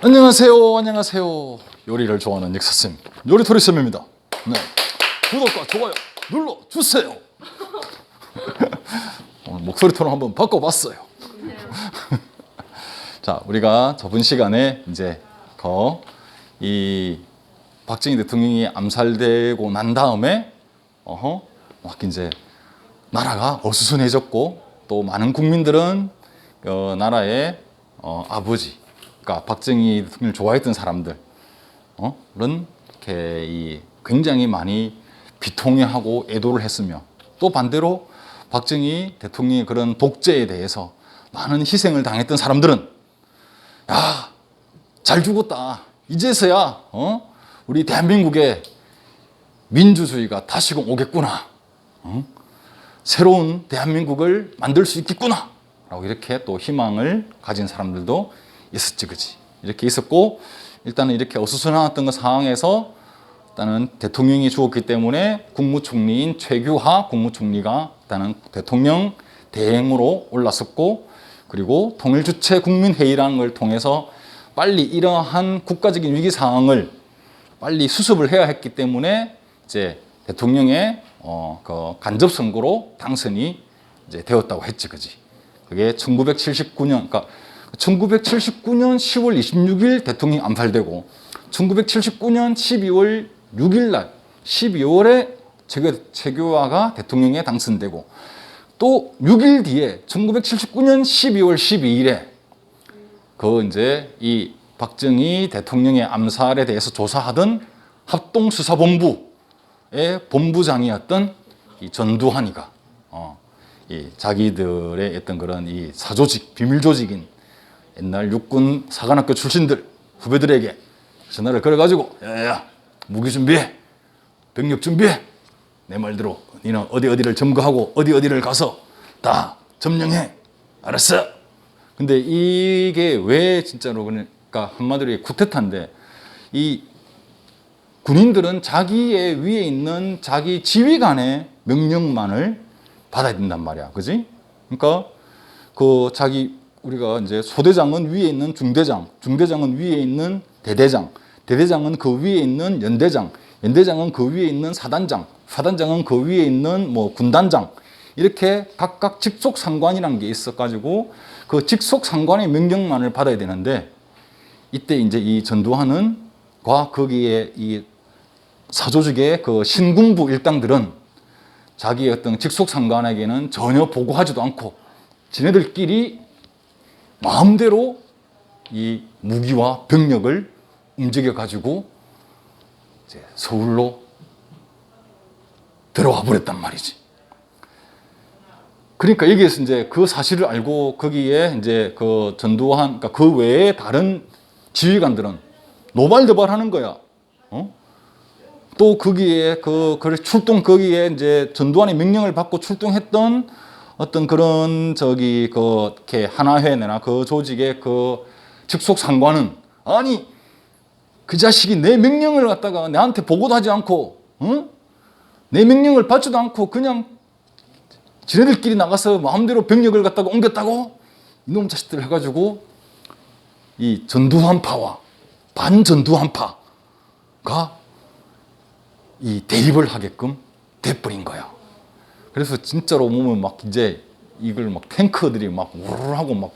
안녕하세요. 안녕하세요. 요리를 좋아하는 역사쌤 요리토리쌤입니다. 네. 구독과 좋아요 눌러주세요. 오늘 목소리 톤을 한번 바꿔봤어요. 자, 우리가 저번 시간에 이제 이 박정희 대통령이 암살되고 난 다음에 막 이제 나라가 어수선해졌고 또 많은 국민들은 나라의 아버지, 그러니까 박정희 대통령을 좋아했던 사람들은 이렇게 굉장히 많이 비통해하고 애도를 했으며, 또 반대로 박정희 대통령의 그런 독재에 대해서 많은 희생을 당했던 사람들은 야, 잘 죽었다. 이제서야 우리 대한민국에 민주주의가 다시금 오겠구나. 새로운 대한민국을 만들 수 있겠구나. 라고 이렇게 또 희망을 가진 사람들도 있었지, 그지? 이렇게 있었고, 일단은 이렇게 어수선했던 그 상황에서 일단은 대통령이 죽었기 때문에 국무총리인 최규하 국무총리가 일단은 대통령 대행으로 올랐었고, 그리고 통일주체 국민회의라는 걸 통해서 빨리 이러한 국가적인 위기 상황을 빨리 수습을 해야 했기 때문에 이제 대통령의 그 간접 선거로 당선이 이제 되었다고 했지, 그지? 그게 1979년, 그러니까 1979년 10월 26일 대통령이 암살되고 1979년 12월 6일 날 12월에 최규하가 대통령에 당선되고 또 6일 뒤에 1979년 12월 12일에 이제 이 박정희 대통령의 암살에 대해서 조사하던 합동수사본부의 본부장이었던 이 전두환이가 이 자기들의 어떤 그런 이 사조직, 비밀 조직인 옛날 육군 사관학교 출신들 후배들에게 전화를 걸어가지고 야야야, 무기 준비해, 병력 준비해, 내 말대로 너는 어디를 점거하고 어디를 가서 다 점령해, 알았어? 근데 이게 왜 진짜로, 그러니까 한마디로 쿠데타인데, 이 군인들은 자기의 위에 있는 자기 지휘관의 명령만을 받아야 된단 말이야, 그지? 그러니까 우리가 이제 소대장은 위에 있는 중대장, 중대장은 위에 있는 대대장, 대대장은 그 위에 있는 연대장, 연대장은 그 위에 있는 사단장, 사단장은 그 위에 있는 뭐 군단장, 이렇게 각각 직속 상관이라는 게 있어가지고 그 직속 상관의 명령만을 받아야 되는데, 이때 이제 이 전두환과 거기에 이 사조직의 그 신군부 일당들은 자기의 어떤 직속 상관에게는 전혀 보고하지도 않고 지네들끼리 마음대로 이 무기와 병력을 움직여 가지고 이제 서울로 들어와 버렸단 말이지. 그러니까 여기에서 이제 그 사실을 알고 거기에 이제 그 전두환, 그러니까 그 외에 다른 지휘관들은 노발대발하는 거야. 또 거기에 거기에 이제 전두환의 명령을 받고 출동했던 어떤 그런 이렇게 하나회나 그 조직의 그 직속 상관은, 아니 그 자식이 내 명령을 갖다가 내한테 보고도 하지 않고 내 명령을 받지도 않고 그냥 지네들끼리 나가서 마음대로 병력을 갖다가 옮겼다고? 이놈 자식들 해가지고 이 전두환파와 반전두환파가 이 대립을 하게끔 돼버린 거야. 그래서 진짜로 보면 막 이제 이걸 막 탱크들이 막 우르르하고 막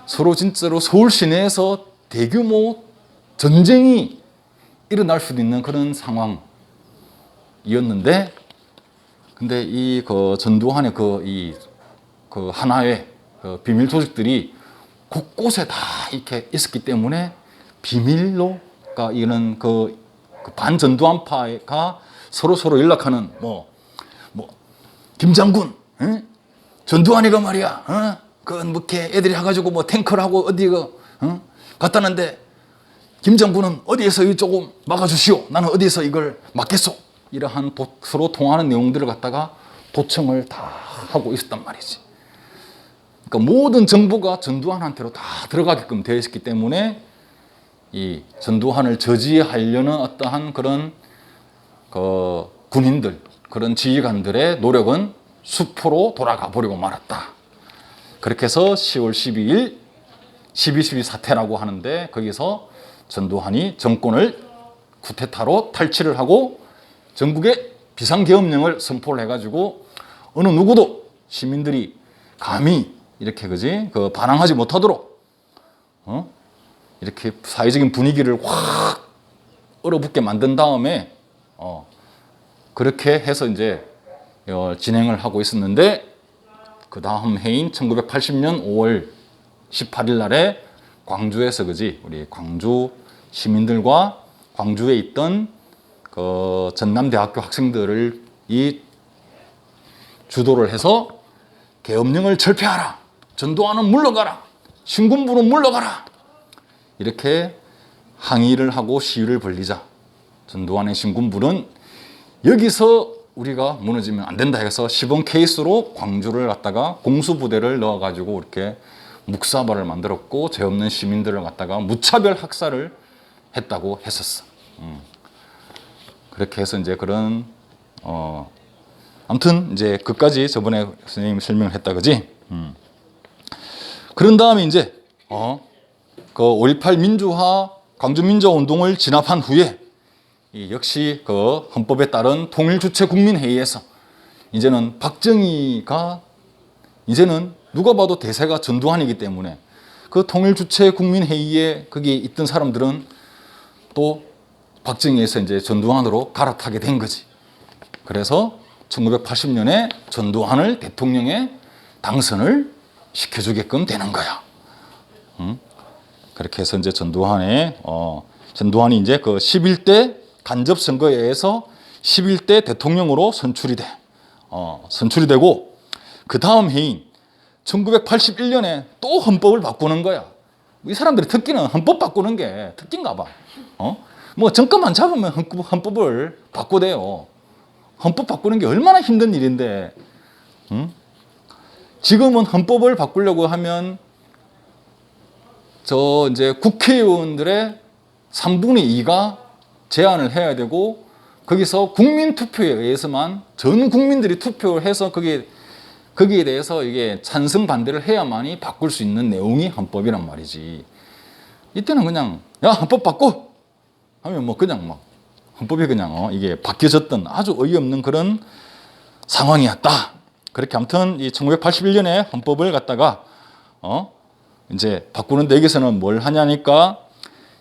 서로 진짜로 서울 시내에서 대규모 전쟁이 일어날 수도 있는 그런 상황이었는데, 근데 전두환의 하나의 비밀 조직들이 곳곳에 다 이렇게 있었기 때문에 비밀로, 그러니까 이런 반전두환파가 서로 연락하는 김장군, 전두환이가 말이야, 이렇게 애들이 해가지고 탱크를 하고 갔다는데 김장군은 어디에서 이 조금 막아주시오. 나는 어디에서 이걸 막겠소. 이러한 서로 통하는 내용들을 갖다가 도청을 다 하고 있었단 말이지. 그러니까 모든 정보가 전두환한테로 다 들어가게끔 되어 있었기 때문에 이 전두환을 저지하려는 어떠한 그런 군인들, 그런 지휘관들의 노력은 수포로 돌아가 버리고 말았다. 그렇게 해서 10월 12일 12.12 사태라고 하는데 거기서 전두환이 정권을 쿠데타로 탈취를 하고 전국에 비상계엄령을 선포를 해가지고 어느 누구도 시민들이 감히 이렇게 그지 그 반항하지 못하도록 이렇게 사회적인 분위기를 확 얼어붙게 만든 다음에 그렇게 해서 이제 진행을 하고 있었는데 그 다음 해인 1980년 5월 18일 날에 광주에서 그지 우리 광주 시민들과 광주에 있던 그 전남대학교 학생들을 이 주도를 해서 계엄령을 철폐하라. 전두환은 물러가라. 신군부는 물러가라. 이렇게 항의를 하고 시위를 벌리자 전두환의 신군부는 여기서 우리가 무너지면 안 된다 해서 시범 케이스로 광주를 갖다가 공수부대를 넣어가지고 이렇게 묵사발을 만들었고 죄 없는 시민들을 갖다가 무차별 학살을 했다고 했었어. 그렇게 해서 이제 그런 아무튼 이제 그까지 저번에 선생님이 설명을 했다 그지. 그런 다음에 이제 그 5.18 민주화 광주 민주화 운동을 진압한 후에 역시 그 헌법에 따른 통일주체국민회의에서 이제는 박정희가 이제는 누가 봐도 대세가 전두환이기 때문에 그 통일주체국민회의에 거기 있던 사람들은 또 박정희에서 이제 전두환으로 갈아타게 된 거지. 그래서 1980년에 전두환을 대통령에 당선을 시켜주게끔 되는 거야. 그렇게 해서 이제 전두환이 이제 그 11대 간접 선거에 의해서 11대 대통령으로 선출이 되고 그 다음 해인 1981년에 또 헌법을 바꾸는 거야. 이 사람들의 특기는 헌법 바꾸는 게 특기인가 봐. 뭐 정권만 잡으면 헌법을 바꾸대요. 헌법 바꾸는 게 얼마나 힘든 일인데, 지금은 헌법을 바꾸려고 하면 이제 국회의원들의 3분의 2가 제안을 해야 되고 거기서 국민 투표에 의해서만 전 국민들이 투표를 해서 거기에 대해서 이게 찬성 반대를 해야만이 바꿀 수 있는 내용이 헌법이란 말이지. 이때는 그냥 야 헌법 바꿔 하면 뭐 그냥 막 헌법이 그냥 이게 바뀌어졌던 아주 어이없는 그런 상황이었다. 그렇게 아무튼 이 1981년에 헌법을 갖다가 이제 바꾸는데 여기서는 뭘 하냐니까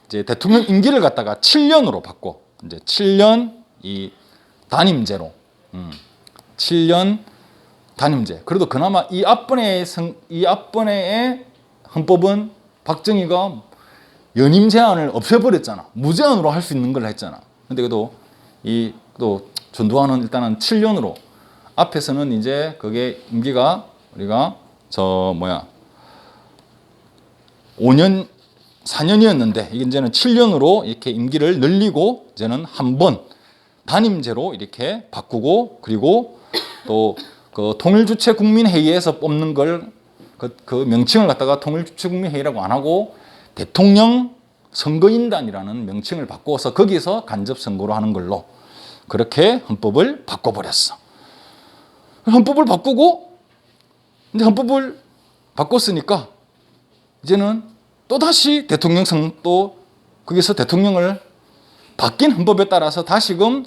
이제 대통령 임기를 갖다가 7년으로 바꿔. 이제 7년 이 단임제로. 7년 단임제. 그래도 그나마 이 앞번의 헌법은 박정희가 연임 제한을 없애버렸잖아. 무제한으로 할 수 있는 걸 했잖아. 근데 그래도 또 전두환은 일단은 7년으로 앞에서는 이제 그게 임기가 우리가 5년 4년이었는데 이제는 7년으로 이렇게 임기를 늘리고 이제는 한 번 단임제로 이렇게 바꾸고 그리고 또 그 통일주체국민회의에서 뽑는 걸 그 명칭을 갖다가 통일주체국민회의라고 안 하고 대통령 선거인단이라는 명칭을 바꿔서 거기서 간접선거로 하는 걸로 그렇게 헌법을 바꿔버렸어. 헌법을 바꾸고 이제 헌법을 바꿨으니까 이제는 또다시 또 거기서 대통령을 바뀐 헌법에 따라서 다시금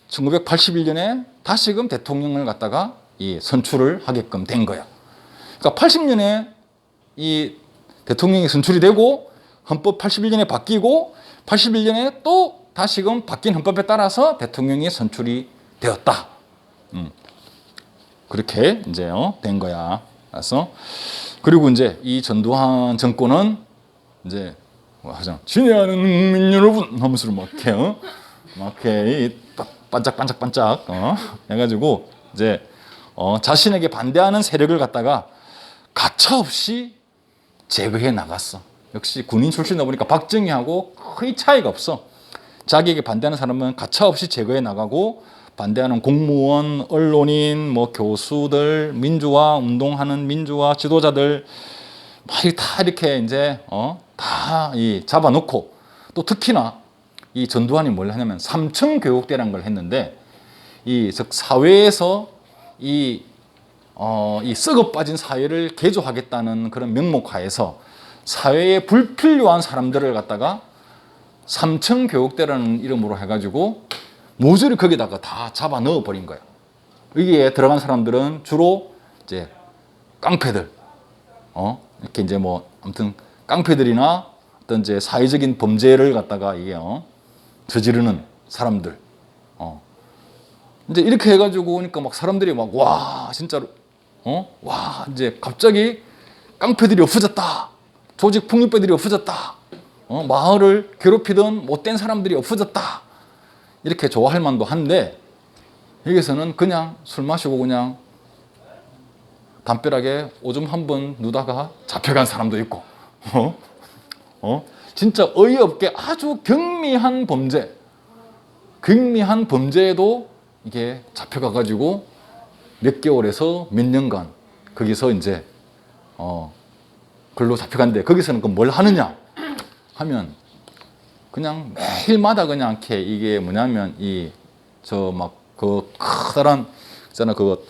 1981년에 다시금 대통령을 갖다가 선출을 하게끔 된 거야. 그러니까 80년에 이 대통령이 선출이 되고 헌법 81년에 바뀌고 81년에 또 다시금 바뀐 헌법에 따라서 대통령이 선출이 되었다. 그렇게 이제 된 거야. 그리고 이제 이 전두환 정권은 이제 친애하는 국민 여러분 하면서 막 이렇게 반짝반짝반짝 해가지고 이제 자신에게 반대하는 세력을 갖다가 가차없이 제거해 나갔어. 역시 군인 출신이다 보니까 박정희하고 거의 차이가 없어. 자기에게 반대하는 사람은 가차없이 제거해 나가고 반대하는 공무원, 언론인, 뭐 교수들, 민주화 운동하는 민주화 지도자들 다 이렇게 이제 다 잡아놓고 또 특히나 이 전두환이 뭘 하냐면 삼청 교육대라는 걸 했는데 즉 사회에서 이 썩어 빠진 사회를 개조하겠다는 그런 명목하에서 사회에 불필요한 사람들을 갖다가 삼층교육대라는 이름으로 해가지고 모조리 거기다가 다 잡아 넣어버린 거예요. 여기에 들어간 사람들은 주로 이제 깡패들, 이렇게 이제 뭐 아무튼 깡패들이나 어떤 이제 사회적인 범죄를 갖다가 이게 저지르는 사람들, 이제 이렇게 해가지고 오니까 막 사람들이 막 와 진짜로 와 이제 갑자기 깡패들이 없어졌다, 조직 폭력배들이 없어졌다, 마을을 괴롭히던 못된 사람들이 없어졌다, 이렇게 좋아할 만도 한데 여기서는 그냥 술 마시고 그냥 담벼락에 오줌 한 번 누다가 잡혀간 사람도 있고, 진짜 어이없게 아주 경미한 범죄에도 이게 잡혀가가지고 몇 개월에서 몇 년간 거기서 이제 글로 잡혀간대. 거기서는 그 뭘 하느냐 하면 그냥 매일마다 그냥 이렇게 이게 뭐냐면 그 커다란 있잖아 그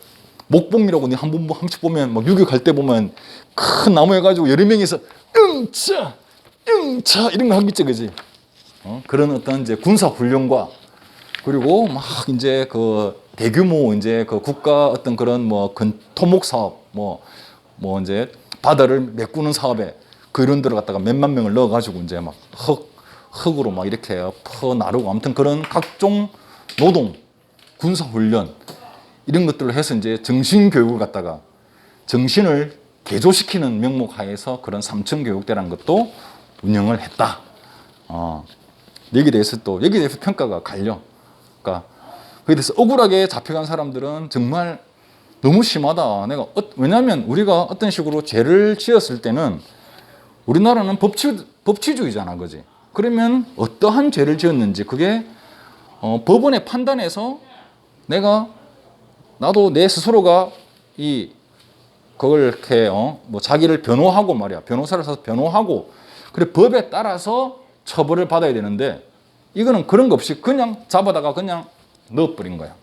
목봉이라고 한 번씩 보면 막 유교 갈 때 보면 큰 나무 해가지고 여러 명이서 응차 이런 거 하겠지, 그지? 그런 어떤 이제 군사 훈련과 그리고 막 이제 그 대규모 이제 그 국가 어떤 그런 뭐 토목 사업 뭐 이제 바다를 메꾸는 사업에 그런 데를 갖다가 몇만 명을 넣어가지고 이제 막 흙으로 막 이렇게 퍼 나르고 아무튼 그런 각종 노동, 군사 훈련 이런 것들을 해서 이제 정신 교육을 갖다가 정신을 개조시키는 명목 하에서 그런 삼층교육대라는 것도 운영을 했다. 여기에 대해서 평가가 갈려. 그러니까 거기에 대해서 억울하게 잡혀간 사람들은 정말 너무 심하다. 왜냐하면 우리가 어떤 식으로 죄를 지었을 때는 우리나라는 법치주의잖아, 그지? 그러면 어떠한 죄를 지었는지 그게 법원의 판단에서 나도 내 스스로가 그걸 이렇게 뭐 자기를 변호하고 말이야, 변호사를 사서 변호하고 그래 법에 따라서 처벌을 받아야 되는데 이거는 그런 거 없이 그냥 잡아다가 그냥 넣어버린 거야.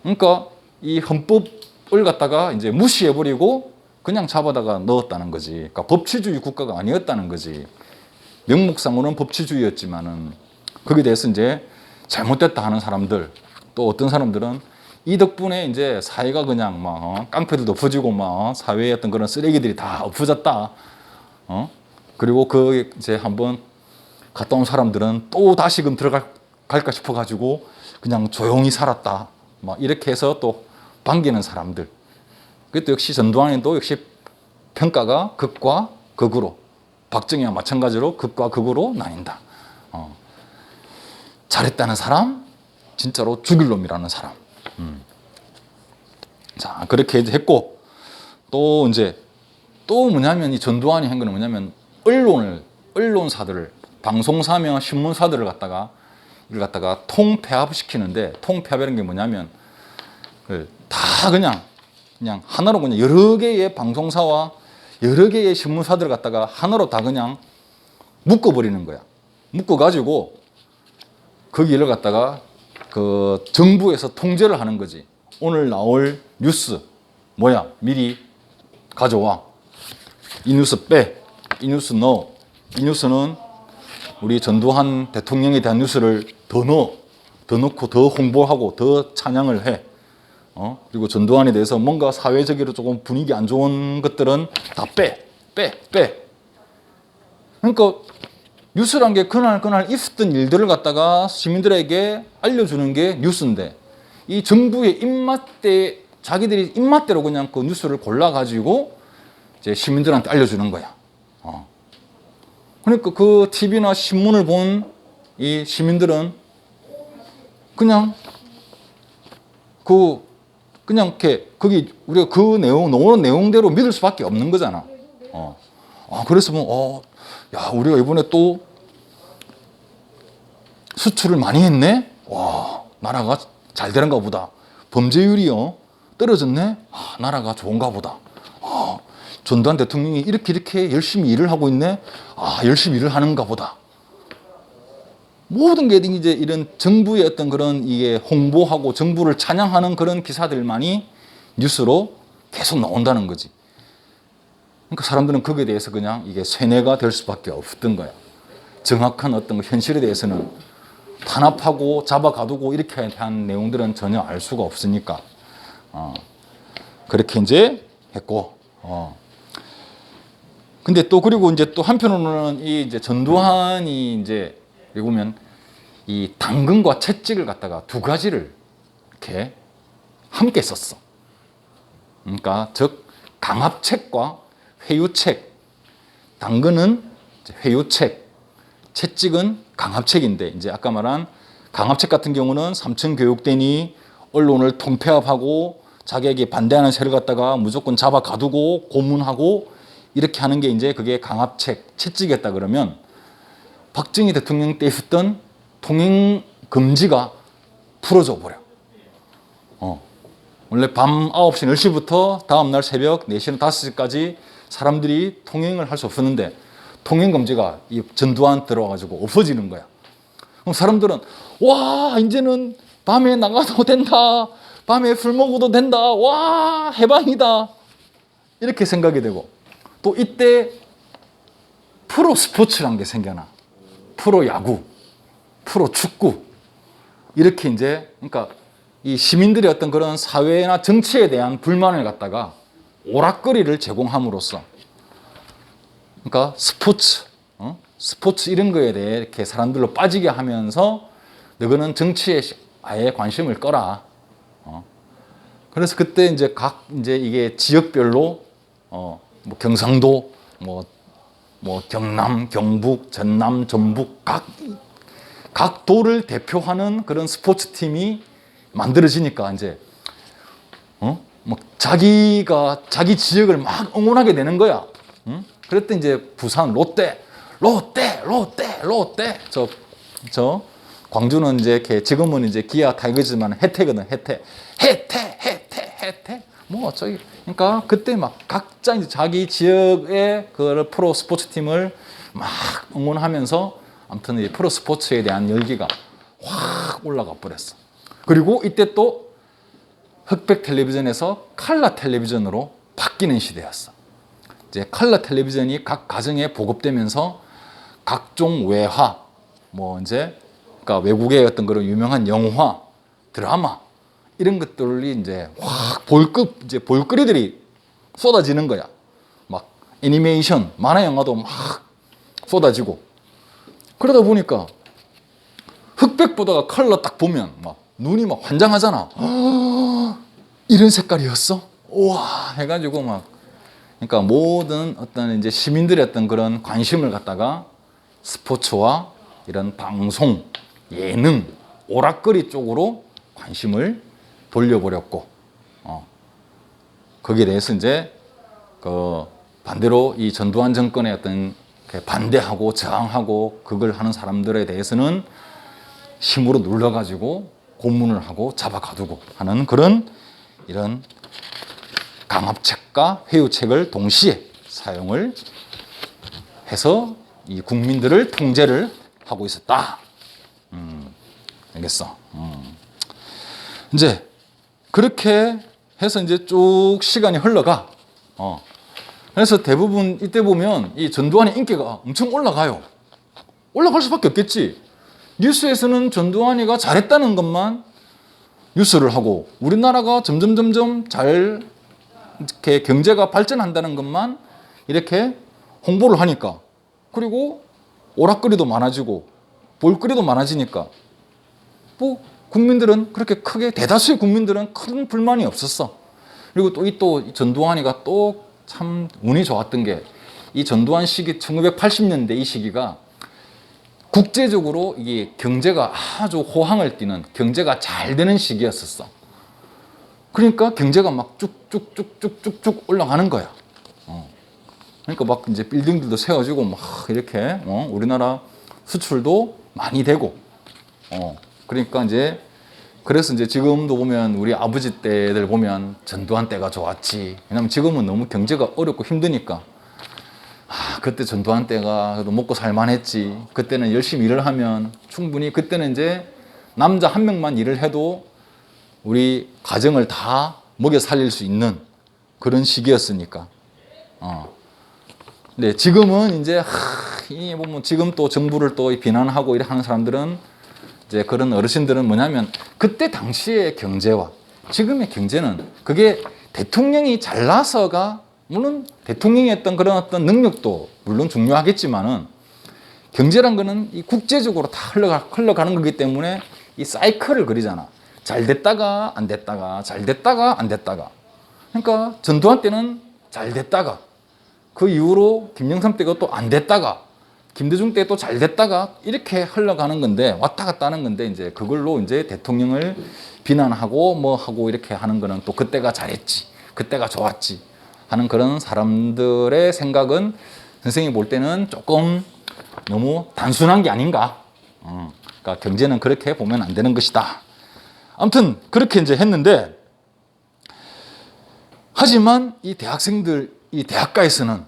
그러니까 이 헌법을 갖다가 이제 무시해버리고 그냥 잡아다가 넣었다는 거지. 그러니까 법치주의 국가가 아니었다는 거지. 명목상으로는 법치주의였지만은 거기에 대해서 이제 잘못됐다 하는 사람들, 또 어떤 사람들은 이 덕분에 이제 사회가 그냥 막 깡패들도 없어지고 막 사회의 어떤 그런 쓰레기들이 다 없어졌다. 그리고 그 이제 한번 갔다 온 사람들은 또 다시금 들어갈까 싶어가지고 그냥 조용히 살았다. 막 이렇게 해서 또 반기는 사람들. 그것도 역시 전두환도 역시 평가가 극과 극으로, 박정희와 마찬가지로 극과 극으로 나뉜다. 잘했다는 사람, 진짜로 죽일 놈이라는 사람. 자, 그렇게 했고, 또 뭐냐면 이 전두환이 한 거는 뭐냐면 언론사들을, 방송사며 신문사들을 이걸 갖다가 통폐합시키는데, 통폐합이라는 게 뭐냐면 다 그냥 하나로 그냥 여러 개의 방송사와 여러 개의 신문사들을 갖다가 하나로 다 그냥 묶어버리는 거야. 묶어가지고 거기를 갖다가 그 정부에서 통제를 하는 거지. 오늘 나올 뉴스 뭐야? 미리 가져와. 이 뉴스 빼. 이 뉴스 넣어. 이 뉴스는 우리 전두환 대통령에 대한 뉴스를 더 넣고 더 홍보하고 더 찬양을 해. 그리고 전두환에 대해서 뭔가 사회적으로 조금 분위기 안 좋은 것들은 다 빼. 그러니까 뉴스란 게 그날 있었던 일들을 갖다가 시민들에게 알려주는 게 뉴스인데, 이 정부의 입맛대, 자기들이 입맛대로 그냥 그 뉴스를 골라가지고 이제 시민들한테 알려주는 거야. 그러니까 그 TV나 신문을 본 이 시민들은 그냥 이렇게 거기 우리가 그 나오는 내용대로 믿을 수밖에 없는 거잖아. 그래서 야, 우리가 이번에 또 수출을 많이 했네? 와, 나라가 잘 되는가 보다. 범죄율이 떨어졌네? 나라가 좋은가 보다. 전두환 대통령이 이렇게 열심히 일을 하고 있네? 열심히 일을 하는가 보다. 모든 게 이제 이런 정부의 어떤 그런 이게 홍보하고 정부를 찬양하는 그런 기사들만이 뉴스로 계속 나온다는 거지. 그러니까 사람들은 거기에 대해서 그냥 이게 세뇌가 될 수밖에 없던 거야. 정확한 어떤 현실에 대해서는 탄압하고 잡아가두고 이렇게 한 내용들은 전혀 알 수가 없으니까 그렇게 이제 했고 근데 또 그리고 이제 또 한편으로는 이 이제 전두환이 이제 여기 보면 이 당근과 채찍을 갖다가 두 가지를 이렇게 함께 썼어. 그러니까 즉 강압책과 회유책. 당근은 회유책, 채찍은 강압책인데 이제 아까 말한 강압책 같은 경우는 삼층 교육대니 언론을 통폐합하고 자기에게 반대하는 세를 갖다가 무조건 잡아 가두고 고문하고 이렇게 하는 게 이제 그게 강압책, 채찍이었다 그러면 박정희 대통령 때 있었던 통행 금지가 풀어져 버려. 원래 밤 9시, 10시부터 다음날 새벽 4시나 5시까지 사람들이 통행을 할 수 없었는데 통행 금지가 이 전두환 들어와가지고 없어지는 거야. 그럼 사람들은 와 이제는 밤에 나가도 된다. 밤에 술 먹어도 된다. 와 해방이다. 이렇게 생각이 되고 또 이때 프로 스포츠라는 게 생겨나. 프로 야구, 프로 축구 이렇게 이제 그러니까 이 시민들의 어떤 그런 사회나 정치에 대한 불만을 갖다가 오락거리를 제공함으로써 그러니까 스포츠 이런 거에 대해 이렇게 사람들로 빠지게 하면서 너희는 정치에 아예 관심을 꺼라. 그래서 그때 이제 이제 이게 지역별로 뭐 경상도 뭐 경남, 경북, 전남, 전북 각 도를 대표하는 그런 스포츠 팀이 만들어지니까 이제 뭐 자기 지역을 막 응원하게 되는 거야. 그랬더니 이제 부산 롯데 저 광주는 이제 이렇게 지금은 이제 기아 타이거즈만 해태거든. 해태 뭐 저기 그러니까 그때 막 각자 이제 자기 지역의 그 프로 스포츠 팀을 막 응원하면서 아무튼 이 프로 스포츠에 대한 열기가 확 올라가 버렸어. 그리고 이때 또 흑백 텔레비전에서 컬러 텔레비전으로 바뀌는 시대였어. 이제 컬러 텔레비전이 각 가정에 보급되면서 각종 외화, 뭐 이제 그러니까 외국의 어떤 그런 유명한 영화, 드라마 이런 것들이 이제 확 볼거리들이 쏟아지는 거야. 막 애니메이션, 만화 영화도 막 쏟아지고 그러다 보니까 흑백 보다가 컬러 딱 보면 막 눈이 막 환장하잖아. 이런 색깔이었어? 우와 해가지고 막 그러니까 모든 어떤 이제 시민들의 어떤 그런 관심을 갖다가 스포츠와 이런 방송, 예능, 오락거리 쪽으로 관심을 돌려버렸고, 거기에 대해서 이제 그 반대로 이 전두환 정권의 어떤 반대하고 저항하고 그걸 하는 사람들에 대해서는 힘으로 눌러가지고 고문을 하고 잡아가두고 하는 그런 이런 강압책과 회유책을 동시에 사용을 해서 이 국민들을 통제를 하고 있었다. 알겠어. 이제 그렇게 해서 이제 쭉 시간이 흘러가. 그래서 대부분 이때 보면 이 전두환의 인기가 엄청 올라가요. 올라갈 수밖에 없겠지. 뉴스에서는 전두환이가 잘했다는 것만 뉴스를 하고 우리나라가 점점 잘 이렇게 경제가 발전한다는 것만 이렇게 홍보를 하니까 그리고 오락거리도 많아지고 볼거리도 많아지니까 뭐 국민들은 그렇게 크게 대다수의 국민들은 큰 불만이 없었어. 그리고 또 전두환이가 또 참 운이 좋았던 게 이 전두환 시기 1980년대 이 시기가 국제적으로 이게 경제가 아주 호황을 띠는 경제가 잘 되는 시기였었어. 그러니까 경제가 막 쭉쭉쭉쭉쭉쭉 올라가는 거야. 그러니까 막 이제 빌딩들도 세워지고 막 이렇게 우리나라 수출도 많이 되고 그러니까 이제 그래서 이제 지금도 보면 우리 아버지 때들 보면 전두환 때가 좋았지. 왜냐면 지금은 너무 경제가 어렵고 힘드니까 그때 전두환 때가 그래도 먹고 살만했지. 그때는 열심히 일을 하면 충분히 그때는 이제 남자 한 명만 일을 해도 우리 가정을 다 먹여 살릴 수 있는 그런 시기였으니까. 네, 지금은 이제 이 보면 지금 또 정부를 또 비난하고 이렇게 하는 사람들은 이제 그런 어르신들은 뭐냐면 그때 당시의 경제와 지금의 경제는 그게 대통령이 잘나서가 물론 대통령이 했던 그런 어떤 능력도 물론 중요하겠지만은 경제란 거는 이 국제적으로 다 흘러가는 거기 때문에 이 사이클을 그리잖아. 잘 됐다가 안 됐다가 잘 됐다가 안 됐다가. 그러니까 전두환 때는 잘 됐다가 그 이후로 김영삼 때가 또 안 됐다가 김대중 때 또 잘 됐다가 이렇게 흘러가는 건데 왔다 갔다 하는 건데 이제 그걸로 이제 대통령을 비난하고 뭐 하고 이렇게 하는 거는 또 그때가 잘했지 그때가 좋았지 하는 그런 사람들의 생각은 선생님이 볼 때는 조금 너무 단순한 게 아닌가. 그러니까 경제는 그렇게 보면 안 되는 것이다. 아무튼 그렇게 이제 했는데 하지만 이 대학생들 이 대학생들은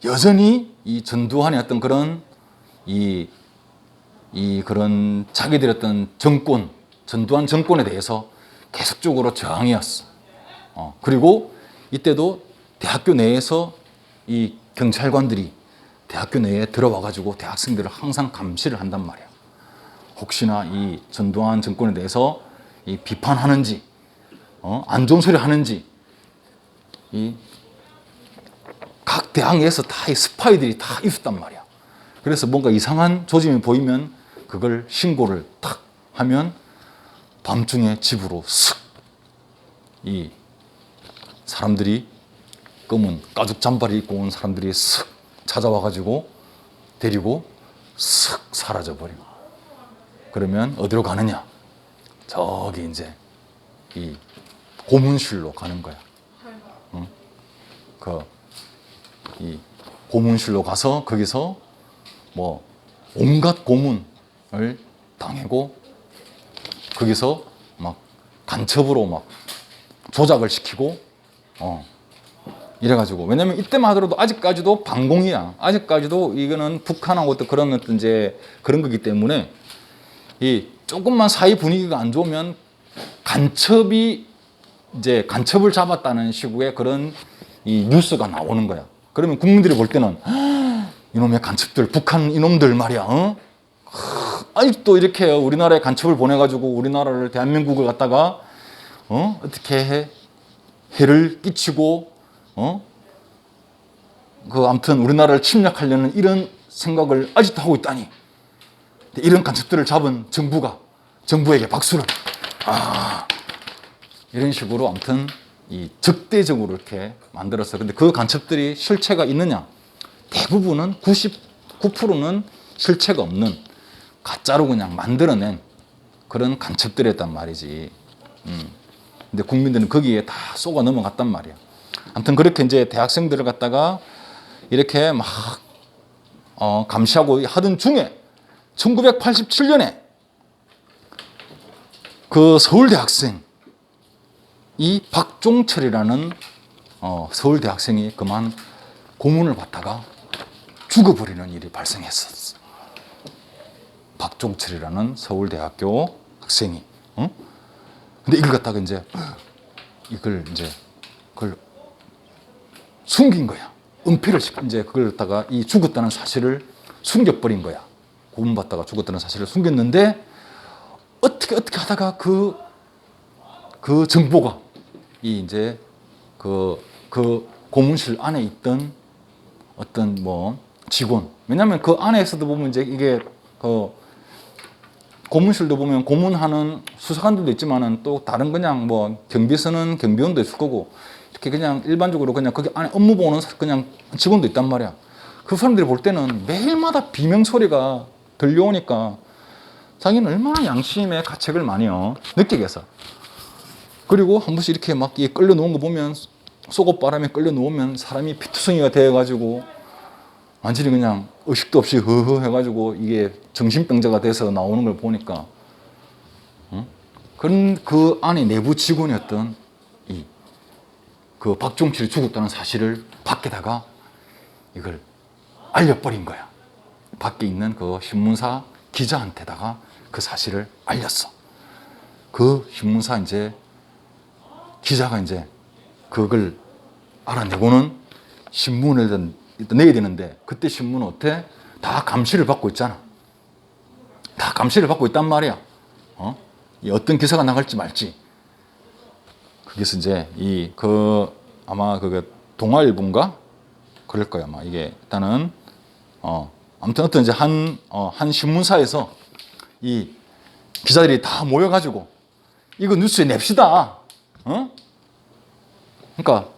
여전히 이 전두환의 어떤 그런 그런 자기들의 어떤 정권, 전두환 정권에 대해서 계속적으로 저항이었어. 그리고 이때도 대학교 내에서 이 경찰관들이 대학교 내에 들어와 가지고 대학생들을 항상 감시를 한단 말이야. 혹시나 이 전두환 정권에 대해서 이 비판하는지, 안 좋은 소리 하는지, 이 각 대학 내에서 다 이 스파이들이 다 있었단 말이야. 그래서 뭔가 이상한 조짐이 보이면 그걸 신고를 탁 하면 밤중에 집으로 슥 이 사람들이 검은 가죽 잠바를 입고 온 사람들이 슥 찾아와 가지고 데리고 슥 사라져 버리고 그러면 어디로 가느냐? 저기 이제 이 고문실로 가는 거야. 이 고문실로 가서 거기서 뭐 온갖 고문을 당하고 거기서 막 간첩으로 막 조작을 시키고 이래가지고 왜냐면 이때만 하더라도 아직까지도 반공이야. 아직까지도 이거는 북한하고 또 그런 어떤 이제 그런 거기 때문에 이 조금만 사회 분위기가 안 좋으면 간첩이 이제 간첩을 잡았다는 식의 그런 이 뉴스가 나오는 거야. 그러면 국민들이 볼 때는 이놈의 간첩들, 북한 이놈들 말이야. 아직도 이렇게 우리나라에 간첩을 보내가지고 우리나라를 대한민국을 갖다가 어떻게 해를 끼치고 아무튼 우리나라를 침략하려는 이런 생각을 아직도 하고 있다니. 이런 간첩들을 잡은 정부에게 박수를. 이런 식으로 아무튼 이 적대적으로 이렇게 만들었어요. 근데 그 간첩들이 실체가 있느냐? 대부분은 99%는 실체가 없는 가짜로 그냥 만들어낸 그런 간첩들이었단 말이지. 근데 국민들은 거기에 다 쏘가 넘어갔단 말이야. 아무튼 그렇게 이제 대학생들을 갖다가 이렇게 막 감시하고 하던 중에 1987년에 그 서울대 학생 이 박종철이라는 서울대 학생이 그만 고문을 받다가 죽어버리는 일이 발생했었어. 박종철이라는 서울대학교 학생이. 근데 이걸 갖다가 이제 그걸 숨긴 거야. 은폐를 이제 그걸 갖다가 이 죽었다는 사실을 숨겨버린 거야. 고문받다가 죽었다는 사실을 숨겼는데 어떻게 하다가 그 정보가 이 이제 그 고문실 안에 있던 어떤 뭐 직원, 왜냐하면 그 안에서도 보면 이제 이게 그 고문실도 보면 고문하는 수사관들도 있지만은 또 다른 그냥 뭐 경비서는 경비원도 있을 거고 이렇게 그냥 일반적으로 그냥 거기 안에 업무 보는 그냥 직원도 있단 말이야. 그 사람들이 볼 때는 매일마다 비명 소리가 들려오니까 자기는 얼마나 양심의 가책을 많이 느끼겠어. 그리고 한 번씩 이렇게 막 끌려 누운 거 보면 속옷 바람에 끌려 누우면 사람이 피투성이가 되어가지고 완전히 그냥 의식도 없이 허허 해가지고 이게 정신병자가 돼서 나오는 걸 보니까 그런 그 안에 내부 직원이었던 그 박종철이 죽었다는 사실을 밖에다가 이걸 알려버린 거야. 밖에 있는 그 신문사 기자한테다가 그 사실을 알렸어. 그 신문사 이제 기자가 이제 그걸 알아내고는 신문을 일단 내야 되는데 그때 신문은 어때? 다 감시를 받고 있잖아. 다 감시를 받고 있단 말이야. 이 어떤 기사가 나갈지 말지. 그래서 이제 아마 그게 동아일보인가 그럴 거야. 아마 이게 일단은 아무튼 어떤 이제 한 신문사에서 이 기자들이 다 모여가지고 이거 뉴스에 냅시다. 그러니까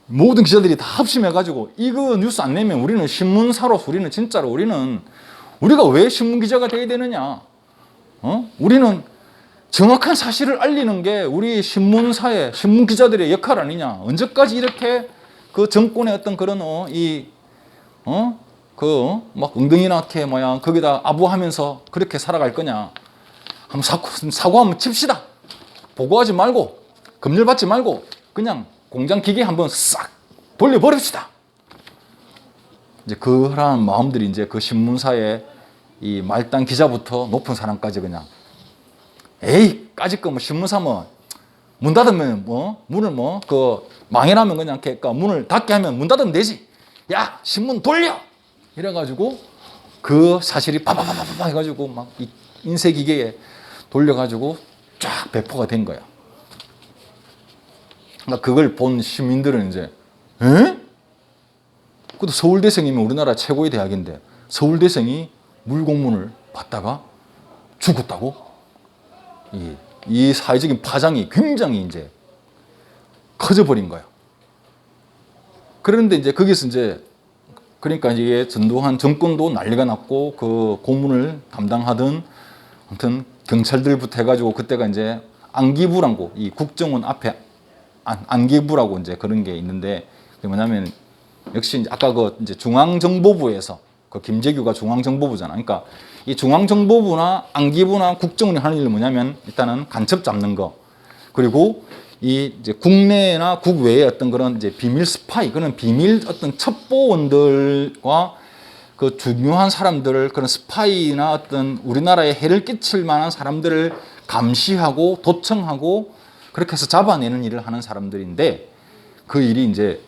모든 기자들이 다 합심해가지고 이거 뉴스 안 내면 우리는 신문사로서 우리는 진짜로 우리가 왜 신문 기자가 돼야 되느냐? 우리는 정확한 사실을 알리는 게 우리 신문사의 신문 기자들의 역할 아니냐? 언제까지 이렇게 그 정권의 어떤 그런 막 엉덩이나 이렇게 거기다 아부하면서 그렇게 살아갈 거냐? 한번 사고 한번 칩시다. 보고하지 말고 검열 받지 말고 그냥 공장 기계 한번 싹 돌려버립시다. 이제 그러한 마음들이 이제 그 신문사의 이 말단 기자부터 높은 사람까지 그냥 에이 까짓 거 뭐 신문사 문 닫으면 문을 망해라면 그냥 문을 닫게 하면 문 닫으면 되지. 야 신문 돌려. 이래가지고 그 사실이 파파파파파 해가지고 막 이 인쇄 기계에 돌려가지고 쫙 배포가 된 거야. 그러니까 그걸 본 시민들은 이제 에? 그것도 서울대생이면 우리나라 최고의 대학인데 서울대생이 물공문을 받다가 죽었다고? 이 사회적인 파장이 굉장히 이제 커져버린 거예요. 그런데 이제 거기서 이제 그러니까 이게 전두환 정권도 난리가 났고 그 고문을 담당하던 아무튼 경찰들부터 해가지고 그때가 이제 안기부라고 이 국정원 앞에 안기부라고 이제 그런 게 있는데 그게 뭐냐면 역시 이제 아까 그 이제 중앙정보부에서 그 김재규가 중앙정보부잖아. 그러니까 이 중앙정보부나 안기부나 국정원이 하는 일은 뭐냐면 일단은 간첩 잡는 거 그리고 이 이제 국내나 국외의 어떤 그런 이제 비밀 스파이 그런 비밀 어떤 첩보원들과 그 중요한 사람들을 그런 스파이나 어떤 우리나라에 해를 끼칠 만한 사람들을 감시하고 도청하고 그렇게 해서 잡아내는 일을 하는 사람들인데 그 일이 이제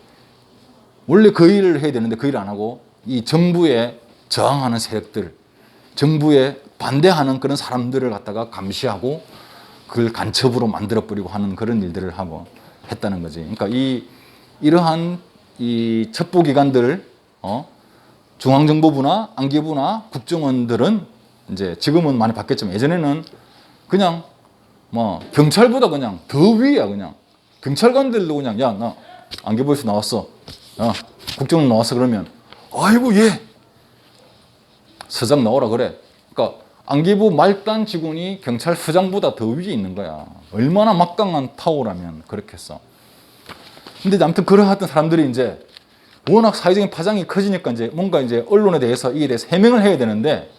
원래 그 일을 해야 되는데 그 일을 안 하고 이 정부에 저항하는 세력들, 정부에 반대하는 그런 사람들을 갖다가 감시하고 그걸 간첩으로 만들어버리고 하는 그런 일들을 하고 했다는 거지. 그러니까 이러한 이 첩보기관들, 중앙정보부나 안기부나 국정원들은 이제 지금은 많이 바뀌었지만 예전에는 그냥 경찰보다 그냥 더 위야 그냥. 경찰관들도 그냥 야, 나 안기부에서 나왔어. 야, 국정원 나왔어 그러면 아이고 예. 서장 나오라 그래. 그러니까 안기부 말단 직원이 경찰서장보다 더 위에 있는 거야. 얼마나 막강한 파워라면 그렇게 했어. 근데 아무튼 그러했던 사람들이 이제 워낙 사회적인 파장이 커지니까 이제 뭔가 이제 언론에 대해서 이에 대해서 해명을 해야 되는데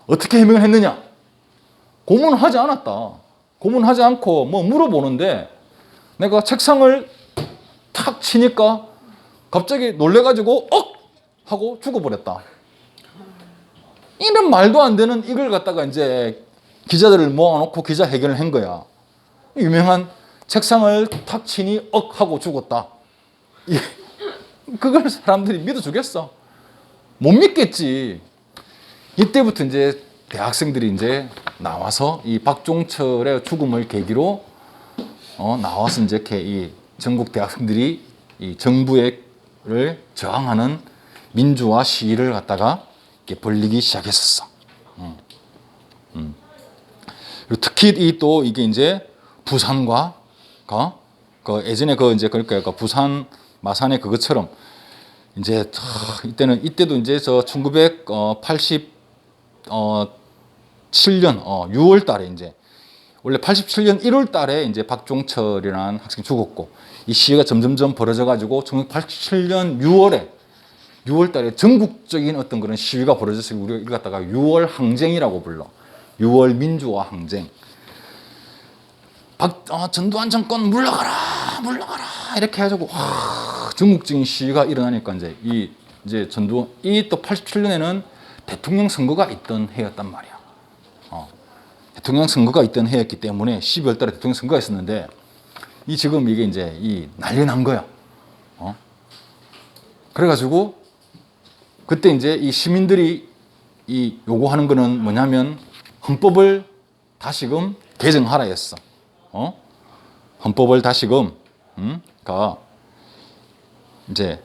어떻게 해명을 했느냐? 고문을 하지 않았다. 고문하지 않고 물어보는데 내가 책상을 탁 치니까 갑자기 놀래가지고 하고 죽어버렸다. 이런 말도 안 되는 이걸 갖다가 이제 기자들을 모아놓고 기자회견을 한 거야. 유명한 책상을 탁 치니 하고 죽었다. 그걸 사람들이 믿어주겠어? 못 믿겠지. 이때부터 이제 대학생들이 이제 나와서 이 박종철의 죽음을 계기로 나와서 이제 이렇게 이 전국 대학생들이 이 정부를 저항하는 민주화 시위를 갖다가 이렇게 벌리기 시작했었어. 그리고 특히 또 이게 이제 부산과 그 예전에 그러니까 부산 마산의 그것처럼 이제 이때도 이제 저 1987년 6월 달에 이제 원래 87년 1월 달에 이제 박종철이라는 학생이 죽었고 이 시위가 점점점 벌어져 가지고 1987년 6월 달에 전국적인 어떤 그런 시위가 벌어졌어요. 우리가 이걸 갖다가 6월 항쟁이라고 불러. 6월 민주화 항쟁. 전두환 정권 물러가라 이렇게 해가지고 전국적인 시위가 일어나니까 이제 전두환 또 87년에는 대통령 선거가 있던 해였단 말이야. 대통령 선거가 있던 해였기 때문에 12월 달에 대통령 선거가 있었는데 지금 이게 이제 난리 난 거야. 그래가지고 그때 이제 이 시민들이 이 요구하는 거는 뭐냐면 헌법을 다시금 개정하라 했어. 헌법을 다시금 가 이제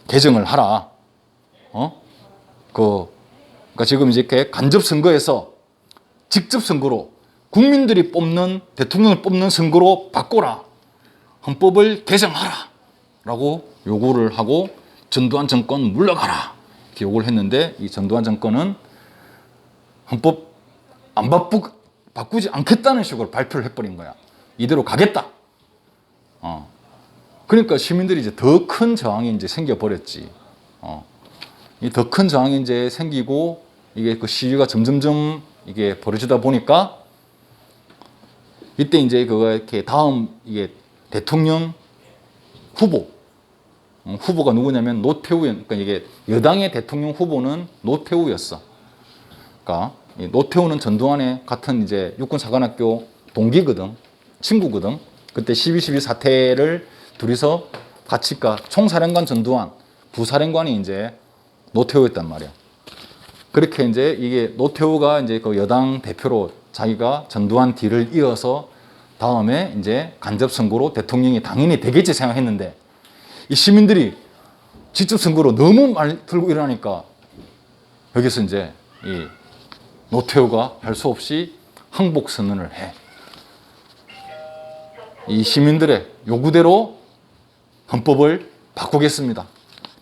개정을 하라. 그러니까 지금 이렇게 간접 선거에서 직접 선거로 국민들이 뽑는 대통령을 뽑는 선거로 바꿔라. 헌법을 개정하라. 라고 요구를 하고 전두환 정권 물러가라. 이렇게 요구를 했는데 이 전두환 정권은 헌법 안 바꾸지 않겠다는 식으로 발표를 해버린 거야. 이대로 가겠다. 그러니까 시민들이 이제 더 큰 저항이 이제 생겨버렸지. 이 더 큰 저항이 이제 생기고 이게 그 시위가 점점점 이게 벌어지다 보니까 이때 이제 그거 이렇게 다음 이게 대통령 후보가 누구냐면 노태우. 그러니까 이게 여당의 대통령 후보는 노태우였어. 그러니까 노태우는 전두환의 같은 이제 육군사관학교 동기거든, 친구거든. 그때 12.12 사태를 둘이서 같이 가 총사령관 전두환, 부사령관이 이제 노태우였단 말이야. 그렇게 이제 이게 노태우가 이제 그 여당 대표로 자기가 전두환 뒤를 이어서 다음에 이제 간접 선거로 대통령이 당연히 되겠지 생각했는데 이 시민들이 직접 선거로 너무 말 들고 일어나니까 여기서 이제 이 노태우가 할 수 없이 항복 선언을 해. 이 시민들의 요구대로 헌법을 바꾸겠습니다.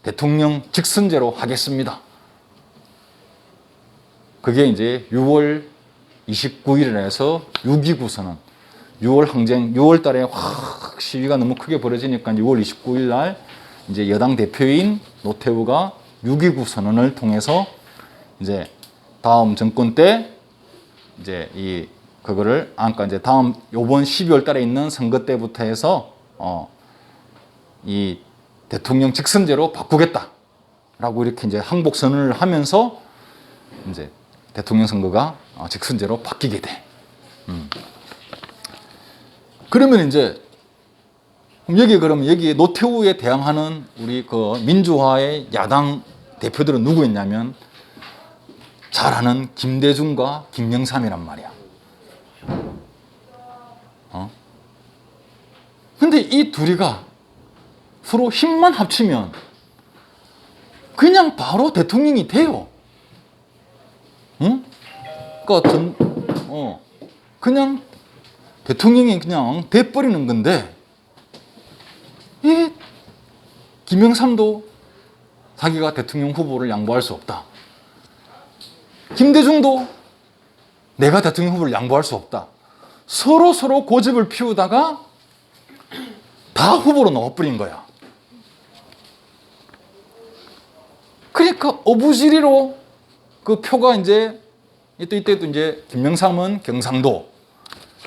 대통령 직선제로 하겠습니다. 그게 이제 6월 29일에 해서 6.29 선언. 6월 항쟁, 6월 달에 확 시위가 너무 크게 벌어지니까 6월 29일 날 이제 여당 대표인 노태우가 6.29 선언을 통해서 이제 다음 정권 때 이제 그거를 아까 이제 다음 요번 12월 달에 있는 선거 때부터 해서 이 대통령 직선제로 바꾸겠다라고 이렇게 이제 항복 선언을 하면서 이제 대통령 선거가 직선제로 바뀌게 돼. 그러면 이제 여기에 노태우에 대항하는 우리 그 민주화의 야당 대표들은 누구였냐면 잘 아는 김대중과 김영삼이란 말이야. 근데 이 둘이가 서로 힘만 합치면 그냥 바로 대통령이 돼요. 응? 그러니까 그냥 대통령이 그냥 돼버리는 건데 이 김영삼도 자기가 대통령 후보를 양보할 수 없다. 김대중도 내가 대통령 후보를 양보할 수 없다. 서로 고집을 피우다가 다 후보로 넣어버린 거야. 그러니까 어부지리로 그 표가 이제 이때도 이제 김영삼은 경상도,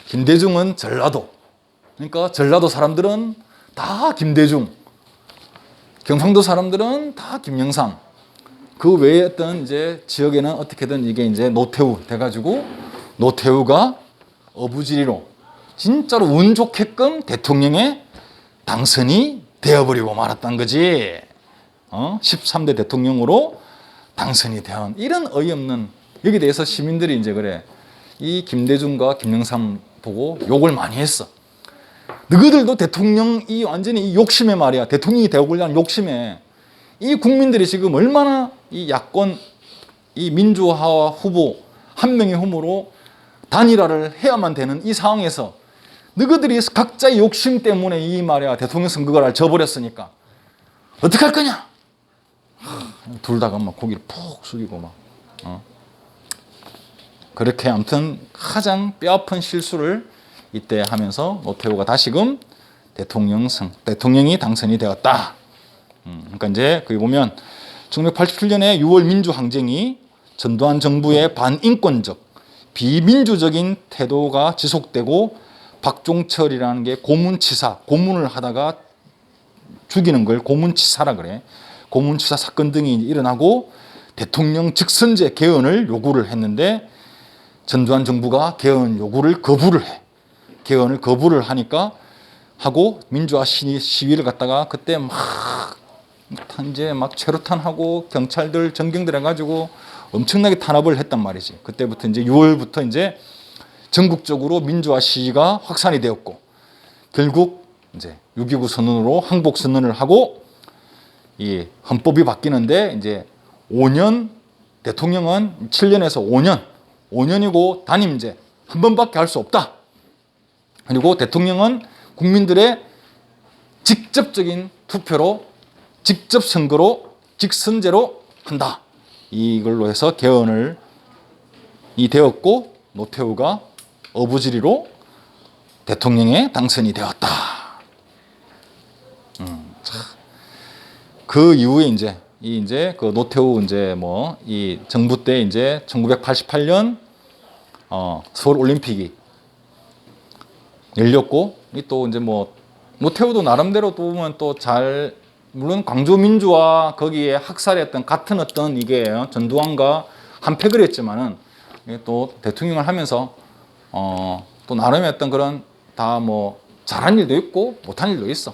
김대중은 전라도. 그러니까 전라도 사람들은 다 김대중, 경상도 사람들은 다 김영삼. 그 외에 어떤 이제 지역에는 어떻게든 이게 이제 노태우 돼가지고 노태우가 어부지리로 진짜로 운 좋게끔 대통령에 당선이 되어버리고 말았단 거지. 13대 대통령으로 당선이 된 이런 어이없는 여기에 대해서 시민들이 이제 그래 이 김대중과 김영삼 보고 욕을 많이 했어. 너희들도 대통령이 완전히 이 욕심에 말이야. 대통령이 되어보려는 욕심에 이 국민들이 지금 얼마나 이 야권 이 민주화 후보 한 명의 후보로 단일화를 해야만 되는 이 상황에서 너희들이 각자의 욕심 때문에 이 말이야 대통령 선거를 져버렸으니까 어떻게 할 거냐? 둘 다가 막 고기를 푹 숙이고 막 그렇게 아무튼 가장 뼈아픈 실수를 이때 하면서 노태우가 다시금 대통령이 당선이 되었다. 그러니까 이제 거기 보면 1987년에 6월 민주항쟁이 전두환 정부의 반인권적, 비민주적인 태도가 지속되고 박종철이라는 게 고문을 하다가 죽이는 걸 고문치사라 그래. 고문치사 사건 등이 일어나고 대통령 직선제 개헌을 요구를 했는데 전두환 정부가 개헌 요구를 거부를 해. 개헌을 거부를 하니까 하고 민주화 시위를 갖다가 그때 막 이제 막 최루탄하고 경찰들 전경들 해가지고 엄청나게 탄압을 했단 말이지. 그때부터 이제 6월부터 이제 전국적으로 민주화 시위가 확산이 되었고, 결국 이제 6.29 선언으로 항복 선언을 하고, 이 헌법이 바뀌는데 이제 5년, 대통령은 7년에서 5년이고 단임제 한 번밖에 할 수 없다. 그리고 대통령은 국민들의 직접적인 투표로, 직접 선거로, 직선제로 한다. 이걸로 해서 개헌을 되었고, 노태우가 어부지리로 대통령에 당선이 되었다. 그 이후에 이제 그 노태우 이 정부 때 이제 1988년 서울 올림픽이 열렸고, 또 이제 노태우도 나름대로 또 보면 또 잘, 물론 광주 민주화 거기에 학살했던 같은 어떤 이게 전두환과 한패를 했지만은, 또 대통령을 하면서 또 나름의 어떤 그런 다 잘한 일도 있고 못한 일도 있어.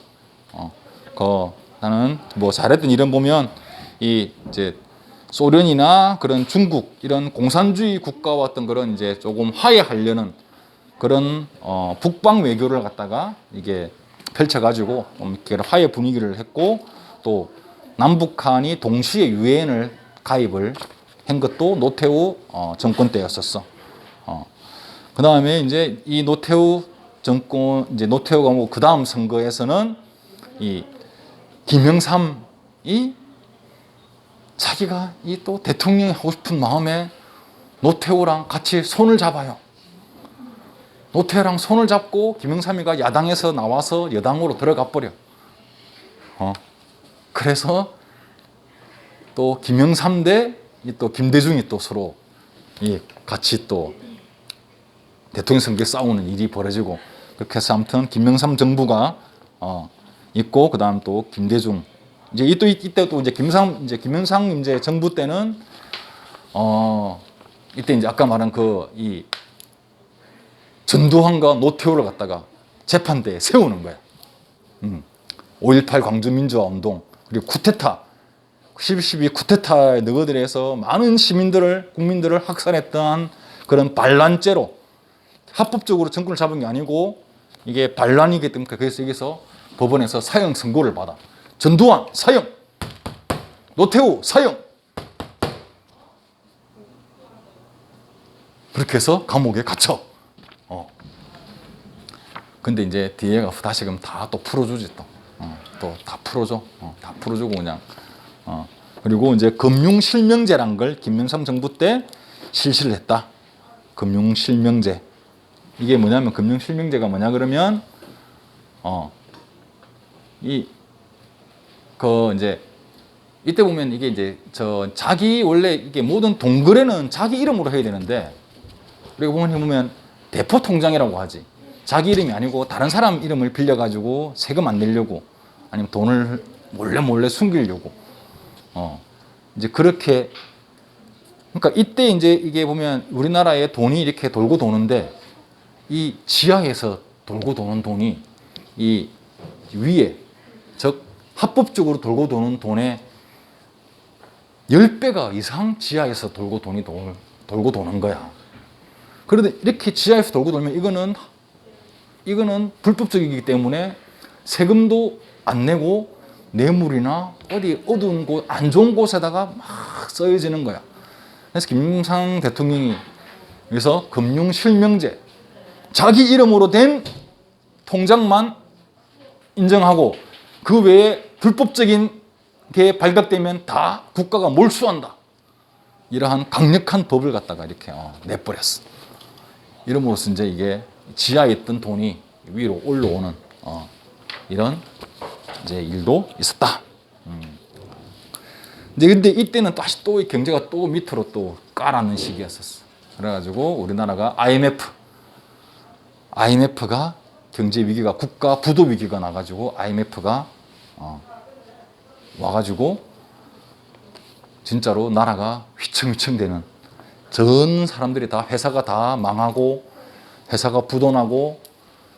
나는 잘했던 일은 보면 이제 소련이나 그런 중국 이런 공산주의 국가와 어떤 그런 이제 조금 화해하려는 그런 북방 외교를 갖다가 이게 펼쳐가지고 이렇게 화해 분위기를 했고, 또 남북한이 동시에 유엔을 가입을 한 것도 노태우 정권 때였었어. 그 다음에 이제 이 노태우 정권, 이제 노태우가 그 다음 선거에서는 이 김영삼이 자기가 이 또 대통령이 하고 싶은 마음에 노태우랑 같이 손을 잡아요. 노태우랑 손을 잡고 김영삼이가 야당에서 나와서 여당으로 들어가 버려. 그래서 또 김영삼 대 또 김대중이 또 서로 같이 또 대통령 선거에 싸우는 일이 벌어지고, 그렇게 해서 아무튼 김영삼 정부가 있고, 그 다음 또 김대중, 이제 이때 또 이제 김영삼 이제 정부 때는 이때 이제 아까 말한 이 전두환과 노태우를 갖다가 재판대에 세우는 거야. 5.18 광주 민주화 운동, 그리고 쿠데타, 12.12 쿠데타에 너희들에서 많은 국민들을 학살했던 그런 반란죄로 합법적으로 정권을 잡은 게 아니고 이게 반란이기 때문에, 그래서 여기서 법원에서 사형 선고를 받아. 전두환 사형, 노태우 사형. 그렇게 해서 감옥에 갇혀. 근데 이제 뒤에가 다시금 다 또 풀어주지 또. 또 다 풀어줘. 다 풀어주고 그냥. 그리고 이제 금융실명제란 걸 김영삼 정부 때 실시를 했다. 금융실명제. 이게 뭐냐면, 금융실명제가 뭐냐 그러면 이제 이때 보면 이게 이제 자기 원래 이게 모든 동거래는 자기 이름으로 해야 되는데, 그리고 보면 대포 통장이라고 하지. 자기 이름이 아니고 다른 사람 이름을 빌려가지고 세금 안 내려고, 아니면 돈을 몰래 숨기려고. 이제 그렇게, 그러니까 이때 이제 이게 보면 우리나라에 돈이 이렇게 돌고 도는데, 이 지하에서 돌고 도는 돈이 이 위에, 즉 합법적으로 돌고 도는 돈의 10배가 이상 지하에서 돌고 도는 거야. 그런데 이렇게 지하에서 돌고 돌면 이거는 불법적이기 때문에 세금도 안 내고 뇌물이나 어디 어두운 곳, 안 좋은 곳에다가 막 써여지는 거야. 그래서 김영삼 대통령이 여기서 금융실명제, 자기 이름으로 된 통장만 인정하고 그 외에 불법적인 게 발각되면 다 국가가 몰수한다. 이러한 강력한 법을 갖다가 이렇게 내버렸어. 이름으로써 이제 이게 지하에 있던 돈이 위로 올라오는 이런 이제 일도 있었다. 근데 이때는 다시 또 경제가 또 밑으로 또 깔아는 시기였었어. 그래가지고 우리나라가 IMF가 경제 위기가, 국가 부도 위기가 나가지고 IMF가 와가지고 진짜로 나라가 휘청휘청 되는, 전 사람들이 다 회사가 다 망하고 회사가 부도나고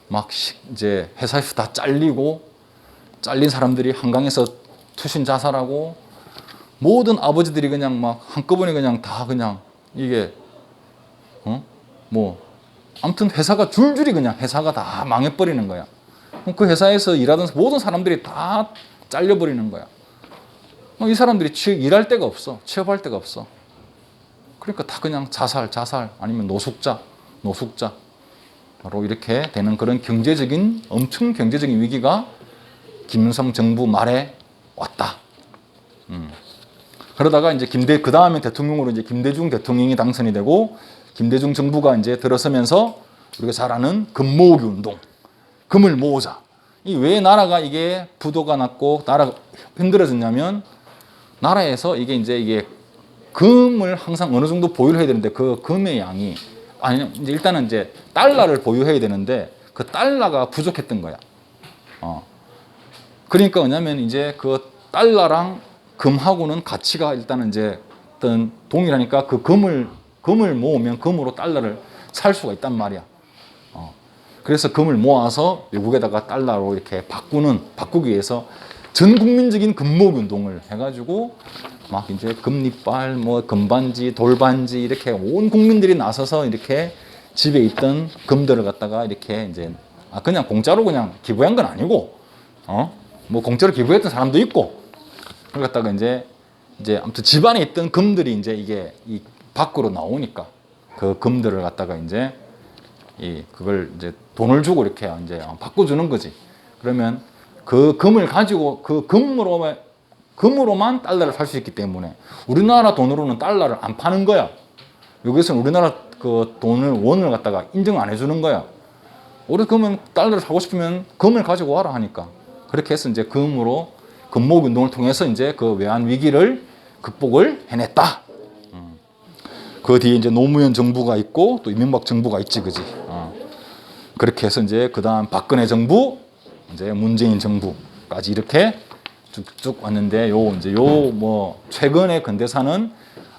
막 이제 회사에서 다 잘린 사람들이 한강에서 투신 자살하고 모든 아버지들이 그냥 막 한꺼번에 그냥 다 그냥 이게 뭐 아무튼 회사가 줄줄이 그냥 회사가 다 망해버리는 거야. 그 회사에서 일하던 모든 사람들이 다 잘려버리는 거야. 이 사람들이 일할 데가 없어. 취업할 데가 없어. 그러니까 다 그냥 자살 아니면 노숙자로 이렇게 되는 그런 엄청 경제적인 위기가 김일성 정부 말에 왔다. 그러다가 이제 그 다음에 대통령으로 이제 김대중 대통령이 당선이 되고 김대중 정부가 이제 들어서면서 우리가 잘 아는 금 모으기 운동, 금을 모으자. 이 왜 나라가 이게 부도가 났고 나라가 힘들어졌냐면 나라에서 이게 금을 항상 어느 정도 보유를 해야 되는데 그 금의 양이 이제 일단은 이제 달러를 보유해야 되는데 그 달러가 부족했던 거야. 그러니까 뭐냐면 이제 그 달러랑 금하고는 가치가 일단은 이제 어떤 동일하니까 그 금을 모으면 금으로 달러를 살 수가 있단 말이야. 그래서 금을 모아서 외국에다가 달러로 이렇게 바꾸기 위해서 전 국민적인 금 모으기 운동을 해가지고 막 이제 금리빨, 뭐 금반지, 돌반지 이렇게 온 국민들이 나서서 이렇게 집에 있던 금들을 갖다가 이렇게 이제 그냥 공짜로 그냥 기부한 건 아니고, 뭐 공짜로 기부했던 사람도 있고, 그걸 갖다가 이제 아무튼 집안에 있던 금들이 이제 이게 이 밖으로 나오니까 그 금들을 갖다가 이제 그걸 이제 돈을 주고 이렇게 이제 바꿔주는 거지. 그러면 그 금을 가지고 그 금으로만 달러를 살 수 있기 때문에 우리나라 돈으로는 달러를 안 파는 거야. 여기서는 우리나라 그 원을 갖다가 인정 안 해주는 거야. 우리 그러면 달러를 사고 싶으면 금을 가지고 와라 하니까 그렇게 해서 이제 금모으기 운동을 통해서 이제 그 외환 위기를 극복을 해냈다. 그 뒤에 이제 노무현 정부가 있고 또 이명박 정부가 있지, 그지? 그렇게 해서 이제 그 다음 박근혜 정부, 이제 문재인 정부까지 이렇게 쭉쭉 왔는데 뭐 최근의 근대사는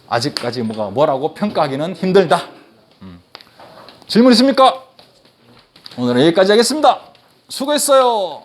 아직까지 뭐라고 평가하기는 힘들다. 질문 있습니까? 오늘은 여기까지 하겠습니다. 수고했어요.